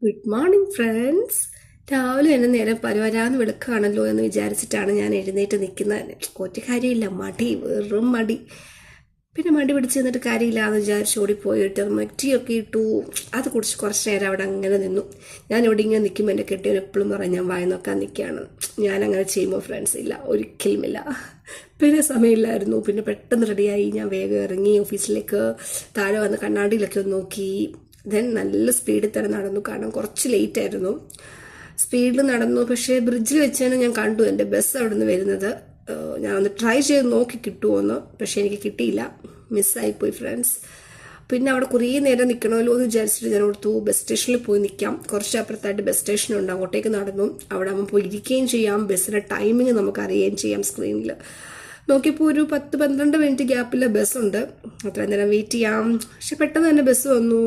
Good morning friends. രാവിലെ തന്നെ നേരം പരവരാന്ന് വെളുക്കാണല്ലോ എന്ന് വിചാരിച്ചിട്ടാണ് ഞാൻ എഴുന്നേറ്റ് നിൽക്കുന്നത്. ഒറ്റ കാര്യമില്ല, മടി, വെറും മടി. പിന്നെ മടി പിടിച്ച് നിന്നിട്ട് കാര്യമില്ല എന്ന് വിചാരിച്ച് ഓടിപ്പോയിട്ട് മറ്റിയൊക്കെ ഇട്ടു. അത് കുടിച്ച് കുറച്ച് നേരം അവിടെ അങ്ങനെ നിന്നു. ഞാൻ ഇവിടെ ഇങ്ങനെ നിൽക്കുമ്പോൾ എൻ്റെ കെട്ടിയവൻ എപ്പോഴും പറയും ഞാൻ വായി നോക്കാൻ നിൽക്കുകയാണ്. ഞാനങ്ങനെ ചെയ്യുമ്പോൾ ഫ്രണ്ട്സ് ഇല്ല, ഒരിക്കലുമില്ല. പിന്നെ സമയമില്ലായിരുന്നു. പിന്നെ പെട്ടെന്ന് റെഡിയായി ഞാൻ വേഗം ഇറങ്ങി ഓഫീസിലേക്ക്. താഴെ വന്ന് കണ്ണാടിയിലൊക്കെ ഒന്ന് നോക്കി. ദെൻ നല്ല സ്പീഡിൽ തന്നെ നടന്നു, കാരണം കുറച്ച് ലേറ്റ് ആയിരുന്നു. സ്പീഡിൽ നടന്നു. പക്ഷേ ബ്രിഡ്ജിൽ വെച്ചാണ് ഞാൻ കണ്ടു എൻ്റെ ബസ് അവിടെ നിന്ന് വരുന്നത്. ഞാൻ ഒന്ന് ട്രൈ ചെയ്ത് നോക്കി കിട്ടുമോയെന്ന്, പക്ഷേ എനിക്ക് കിട്ടിയില്ല, മിസ്സായിപ്പോയി ഫ്രണ്ട്സ്. പിന്നെ അവിടെ കുറേ നേരം നിൽക്കണമല്ലോ എന്ന് വിചാരിച്ചിട്ട് ഞാൻ ഓർത്തു ബസ് സ്റ്റേഷനിൽ പോയി നിൽക്കാം. കുറച്ച് അപ്പുറത്തായിട്ട് ബസ് സ്റ്റേഷനുണ്ട്, അങ്ങോട്ടേക്ക് നടന്നു. അവിടെ ആകുമ്പോൾ പോയി ഇരിക്കുകയും ചെയ്യാം, ബസ്സിൻ്റെ ടൈമിങ് നമുക്ക് അറിയുകയും ചെയ്യാം സ്ക്രീനിൽ. നോക്കിയപ്പോൾ ഒരു 10-12 മിനിറ്റ് ഗ്യാപ്പിൽ ബസ്സുണ്ട്. അത്രയും നേരം വെയിറ്റ് ചെയ്യാം. പക്ഷെ പെട്ടെന്ന് തന്നെ ബസ് വന്നു.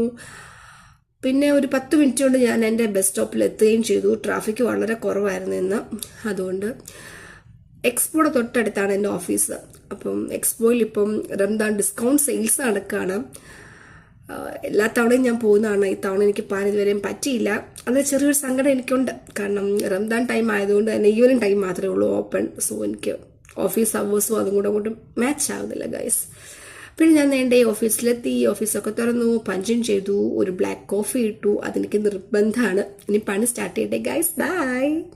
പിന്നെ ഒരു 10 മിനിറ്റ് കൊണ്ട് ഞാൻ എൻ്റെ ബസ് സ്റ്റോപ്പിൽ എത്തുകയും ചെയ്തു. ട്രാഫിക് വളരെ കുറവായിരുന്നു ഇന്ന്. അതുകൊണ്ട് എക്സ്പോയുടെ തൊട്ടടുത്താണ് എൻ്റെ ഓഫീസ്. അപ്പം എക്സ്പോയിൽ ഇപ്പം റംദാൻ ഡിസ്കൗണ്ട് സെയിൽസ് നടക്കുകയാണ്. എല്ലാ തവണയും ഞാൻ പോകുന്നതാണ്. ഈ തവണ എനിക്ക് പോകാൻ ഇതുവരെയും പറ്റിയില്ല. അത് ചെറിയൊരു സങ്കടം എനിക്കുണ്ട്, കാരണം റംദാൻ ടൈം ആയതുകൊണ്ട് തന്നെ ഈവനിങ് ടൈം മാത്രമേ ഉള്ളൂ ഓപ്പൺ. സോ എനിക്ക് ഓഫീസ് അവേഴ്സും അതും കൂടെ അങ്ങോട്ട് മാച്ച് ആവുന്നില്ല ഗൈസ്. പിന്നെ ഞാൻ എൻ്റെ ഓഫീസിലെത്തി. ഓഫീസൊക്കെ തുറന്നു, പഞ്ചിങ് ചെയ്തു, ഒരു ബ്ലാക്ക് കോഫി ഇട്ടു. അതെനിക്ക് നിർബന്ധമാണ്. ഇനി പണി സ്റ്റാർട്ട് ചെയ്യട്ടെ ഗൈസ്. ബൈ.